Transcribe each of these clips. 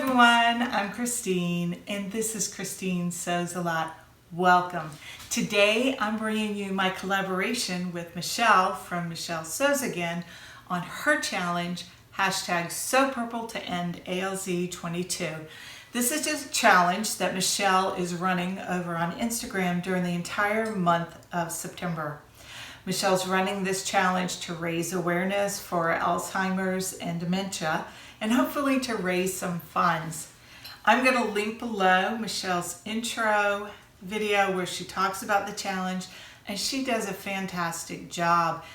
everyone, I'm Christine and this is Christine Sews A Lot. Welcome. Today I'm bringing you my collaboration with Michelle from Michelle Sews Again on her challenge, hashtag Sew Purple to End ALZ 22. This is just a challenge that Michelle is running over on Instagram during the entire month of September. Michelle's running this challenge to raise awareness for Alzheimer's and dementia and hopefully to raise some funds. I'm going to link below Michelle's intro video where she talks about the challenge, and she does a fantastic job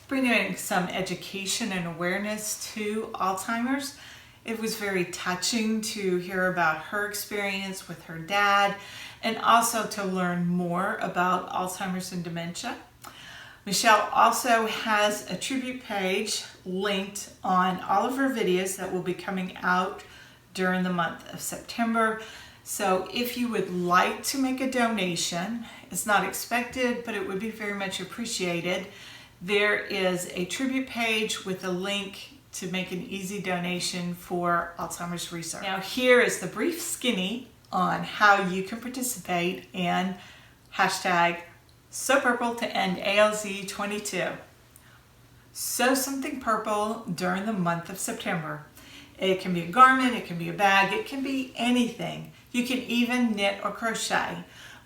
bringing some education and awareness to Alzheimer's. It was very touching to hear about her experience with her dad and also to learn more about Alzheimer's and dementia. Michelle also has a tribute page linked on all of her videos that will be coming out during the month of September. So if you would like to make a donation, it's not expected, but it would be very much appreciated. There is a tribute page with a link to make an easy donation for Alzheimer's research. Now here is the brief skinny on how you can participate in hashtag Sew Purple to End ALZ 22. Sew something purple during the month of September. It can be a garment, it can be a bag, it can be anything. You can even knit or crochet.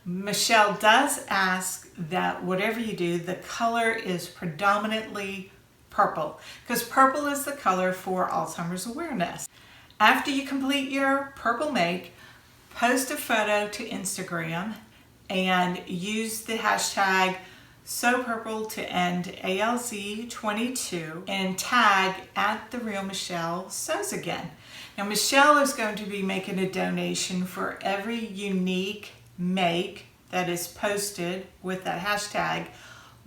Michelle does ask that whatever you do, the color is predominantly purple, because purple is the color for Alzheimer's awareness. After you complete your purple make, post a photo to Instagram and use the hashtag Sew Purple to End ALZ 22 and tag at The Real Michelle Sews Again. Now Michelle is going to be making a donation for every unique make that is posted with that hashtag,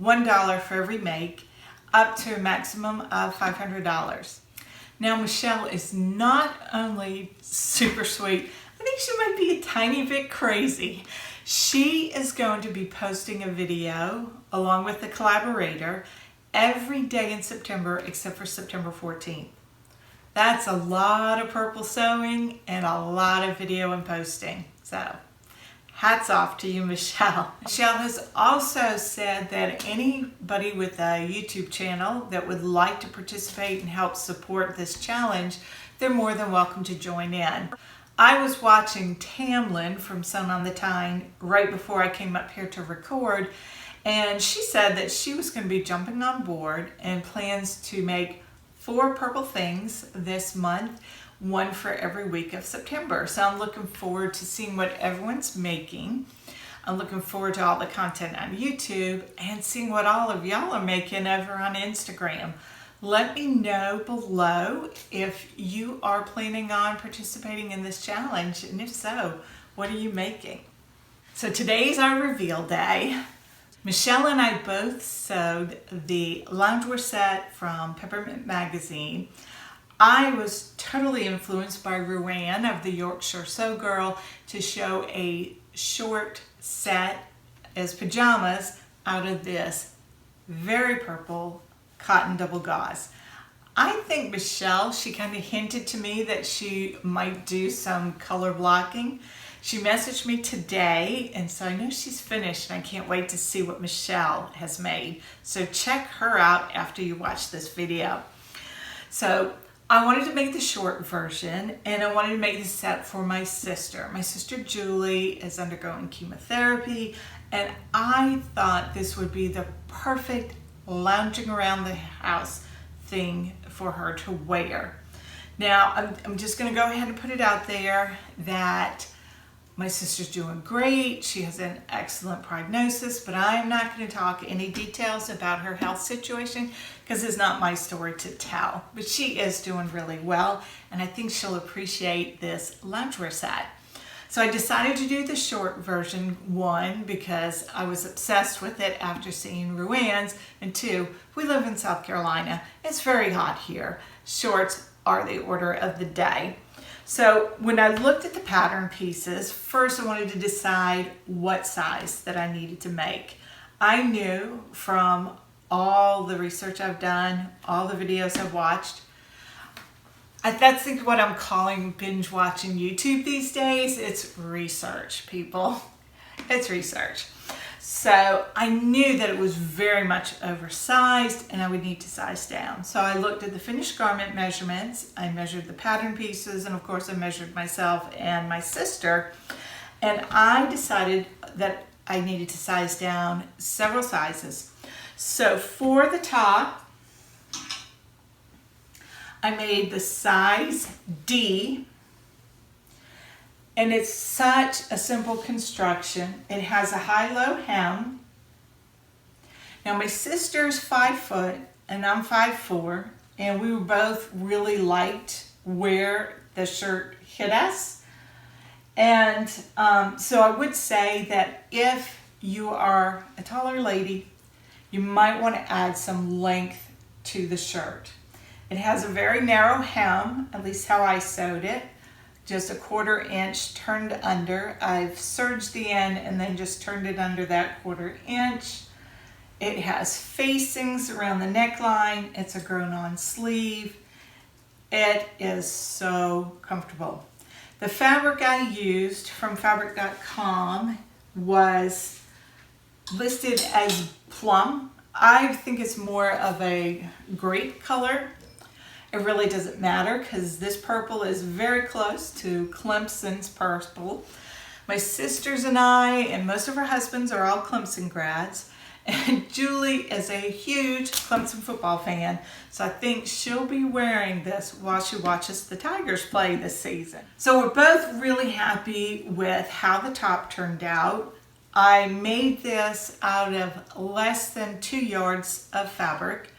$1 for every make, up to a maximum of $500. Now Michelle is not only super sweet, I think she might be a tiny bit crazy. She is going to be posting a video along with the collaborator every day in September except for September 14th. That's a lot of purple sewing and a lot of video and posting. So hats off to you, Michelle. Michelle has also said that anybody with a YouTube channel that would like to participate and help support this challenge, they're more than welcome to join in. I was watching Tamlin from Sewn on the Tyne right before I came up here to record, and she said that she was going to be jumping on board and plans to make 4 purple things this month, 1 for every week of September. So I'm looking forward to seeing what everyone's making. I'm looking forward to all the content on YouTube and seeing what all of y'all are making over on Instagram. Let me know below if you are planning on participating in this challenge, and if so, what are you making? So today's our reveal day. Michelle and I both sewed the loungewear set from Peppermint Magazine. I was totally influenced by Ruanne of the Yorkshire Sew Girl to show a short set as pajamas out of this very purple cotton double gauze. I think Michelle, she kind of hinted to me that she might do some color blocking. She messaged me today, and so I know she's finished, and I can't wait to see what Michelle has made. So check her out after you watch this video. So I wanted to make the short version, and I wanted to make the set for my sister. My sister Julie is undergoing chemotherapy, and I thought this would be the perfect lounging around the house thing for her to wear. Now I'm just going to go ahead and put it out there that my sister's doing great. She has an excellent prognosis, but I'm not going to talk any details about her health situation because it's not my story to tell. But she is doing really well, and I think she'll appreciate this loungewear set. So I decided to do the short version, 1, because I was obsessed with it after seeing Ruanne's, and 2, we live in South Carolina. It's very hot here. Shorts are the order of the day. So when I looked at the pattern pieces, first I wanted to decide what size that I needed to make. I knew from all the research I've done, all the videos I've watched, That's what I'm calling binge watching YouTube these days. It's research, people. It's research. So I knew that it was very much oversized and I would need to size down. So I looked at the finished garment measurements. I measured the pattern pieces, and of course I measured myself and my sister. And I decided that I needed to size down several sizes. So for the top, I made the size D, and it's such a simple construction. It has a high-low hem. Now my sister's 5 foot and I'm 5'4", and we were both really liked where the shirt hit us. And so I would say that if you are a taller lady, you might want to add some length to the shirt. It has a very narrow hem, at least how I sewed it, just a 1/4 inch turned under. I've serged the end and then just turned it under that 1/4 inch. It has facings around the neckline. It's a grown-on sleeve. It is so comfortable. The fabric I used from fabric.com was listed as plum. I think it's more of a grape color. It really doesn't matter because this purple is very close to Clemson's purple. My sisters and I, and most of our husbands, are all Clemson grads. And Julie is a huge Clemson football fan, so I think she'll be wearing this while she watches the Tigers play this season. So we're both really happy with how the top turned out. I made this out of less than 2 yards of fabric.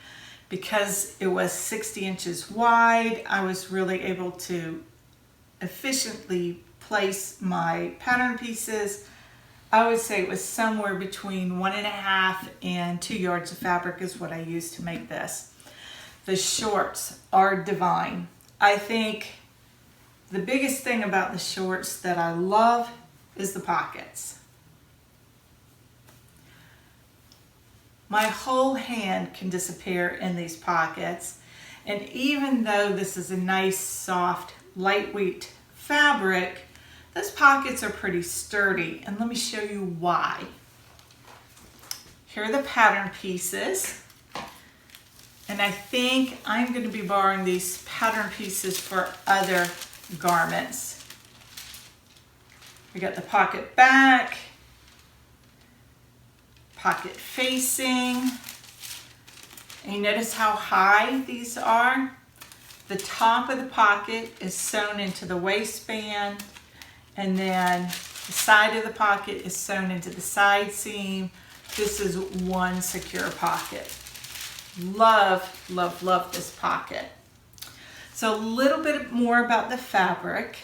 Because it was 60 inches wide, I was really able to efficiently place my pattern pieces. I would say it was somewhere between 1.5 and 2 yards of fabric is what I used to make this. The shorts are divine. I think the biggest thing about the shorts that I love is the pockets. My whole hand can disappear in these pockets. And even though this is a nice, soft, lightweight fabric, those pockets are pretty sturdy. And let me show you why. Here are the pattern pieces. And I think I'm going to be borrowing these pattern pieces for other garments. We got the pocket back, pocket facing, and you notice how high these are? The top of the pocket is sewn into the waistband, and then the side of the pocket is sewn into the side seam. This is one secure pocket. Love, love, love this pocket. So a little bit more about the fabric.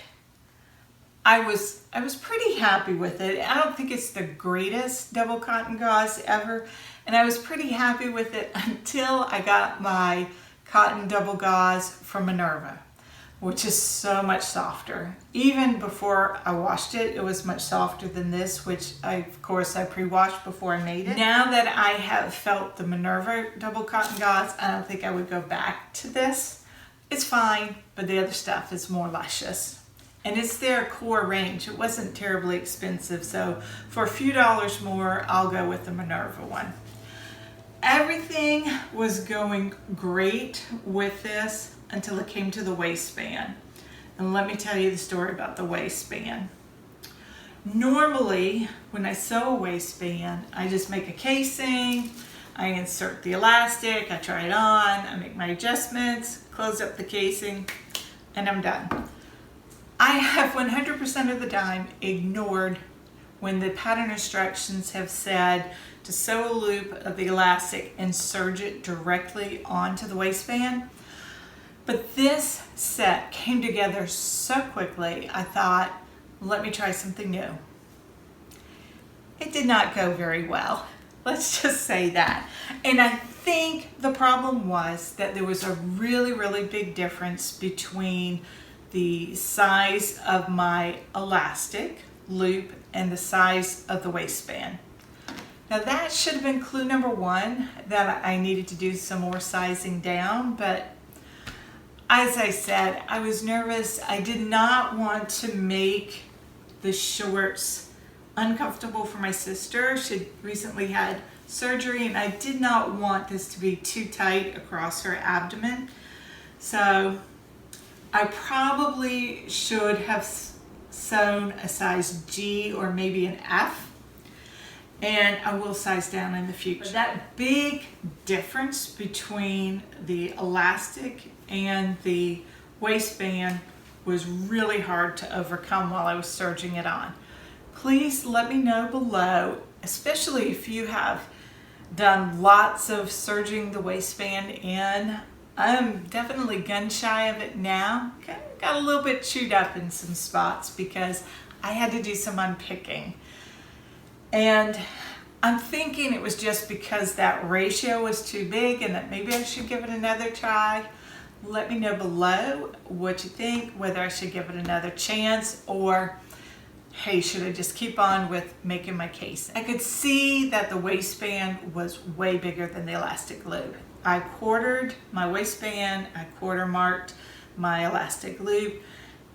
I was pretty happy with it. I don't think it's the greatest double cotton gauze ever, and I was pretty happy with it until I got my cotton double gauze from Minerva, which is so much softer. Even before I washed it, it was much softer than this, which of course I pre-washed before I made it. Now that I have felt the Minerva double cotton gauze, I don't think I would go back to this. It's fine, but the other stuff is more luscious. And it's their core range. It wasn't terribly expensive, so for a few dollars more, I'll go with the Minerva one. Everything was going great with this until it came to the waistband. And let me tell you the story about the waistband. Normally, when I sew a waistband, I just make a casing, I insert the elastic, I try it on, I make my adjustments, close up the casing, and I'm done. I have 100% of the time ignored when the pattern instructions have said to sew a loop of the elastic and serge it directly onto the waistband. But this set came together so quickly, I thought, let me try something new. It did not go very well. Let's just say that. And I think the problem was that there was a really, really big difference between the size of my elastic loop and the size of the waistband. Now that should have been clue number one, that I needed to do some more sizing down, but As I said, I was nervous. I did not want to make the shorts uncomfortable for my sister. She recently had surgery and I did not want this to be too tight across her abdomen. So I probably should have sewn a size G or maybe an F, and I will size down in the future. But that big difference between the elastic and the waistband was really hard to overcome while I was serging it on. Please let me know below, especially if you have done lots of serging the waistband in. I'm definitely gun shy of it now. Got a little bit chewed up in some spots because I had to do some unpicking. And I'm thinking it was just because that ratio was too big and that maybe I should give it another try. Let me know below what you think, whether I should give it another chance or, hey, should I just keep on with making my case? I could see that the waistband was way bigger than the elastic loop. I quartered my waistband, I quarter marked my elastic loop,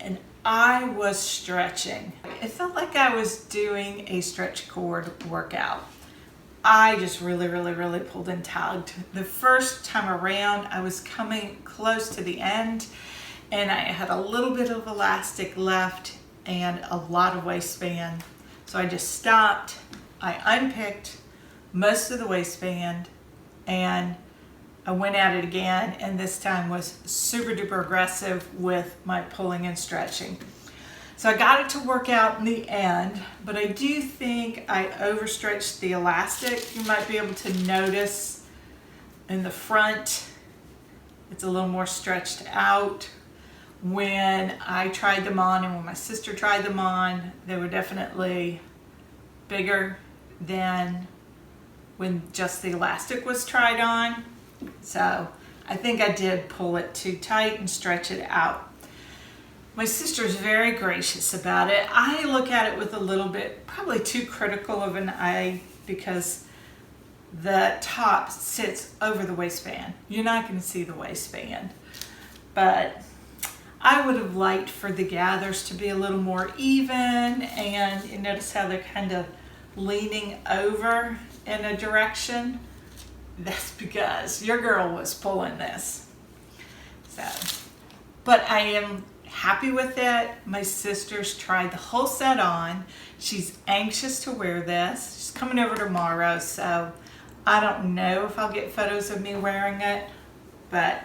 and I was stretching. It felt like I was doing a stretch cord workout. I just really pulled and tugged. The first time around, I was coming close to the end and I had a little bit of elastic left and a lot of waistband. So I just stopped, I unpicked most of the waistband and I went at it again, and this time was super duper aggressive with my pulling and stretching. So I got it to work out in the end, but I do think I overstretched the elastic. You might be able to notice in the front, it's a little more stretched out. When I tried them on and when my sister tried them on, they were definitely bigger than when just the elastic was tried on. So I think I did pull it too tight and stretch it out. My sister's very gracious about it. I look at it with a little bit, probably too critical of an eye because the top sits over the waistband. You're not going to see the waistband, but I would have liked for the gathers to be a little more even, and you notice how they're kind of leaning over in a direction. That's because your girl was pulling this. So, but I am happy with it. My sister's tried the whole set on. She's anxious to wear this. She's coming over tomorrow, so I don't know if I'll get photos of me wearing it, but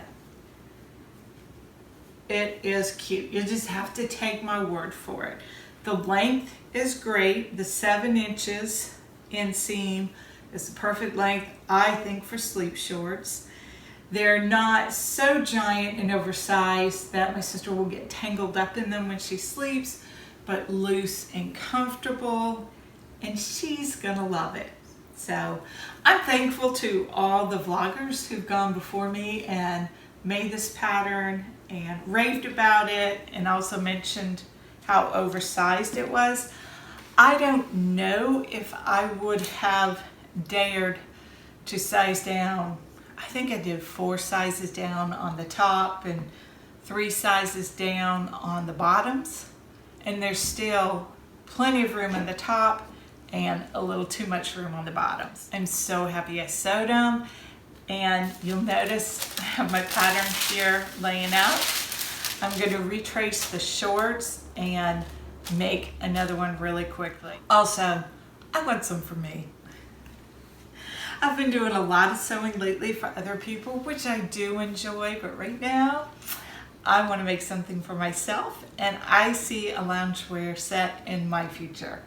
it is cute. You just have to take my word for it. The length is great. The 7 inches inseam is the perfect length, I think, for sleep shorts. They're not so giant and oversized that my sister will get tangled up in them when she sleeps, but loose and comfortable, and she's gonna love it. So I'm thankful to all the vloggers who've gone before me and made this pattern and raved about it and also mentioned how oversized it was. I don't know if I would have dared to size down. I think I did 4 sizes down on the top and 3 sizes down on the bottoms, and there's still plenty of room on the top and a little too much room on the bottoms. I'm so happy I sewed them, and you'll notice I have my pattern here laying out. I'm going to retrace the shorts and make another one really quickly. Also, I want some for me. I've been doing a lot of sewing lately for other people, which I do enjoy, but right now I want to make something for myself, and I see a loungewear set in my future.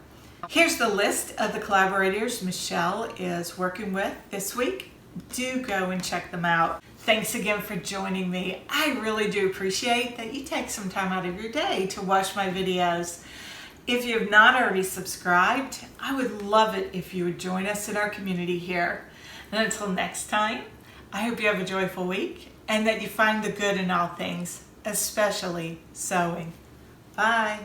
Here's the list of the collaborators Michelle is working with this week. Do go and check them out. Thanks again for joining me. I really do appreciate that you take some time out of your day to watch my videos. If you have not already subscribed, I would love it if you would join us in our community here. And until next time, I hope you have a joyful week and that you find the good in all things, especially sewing. Bye.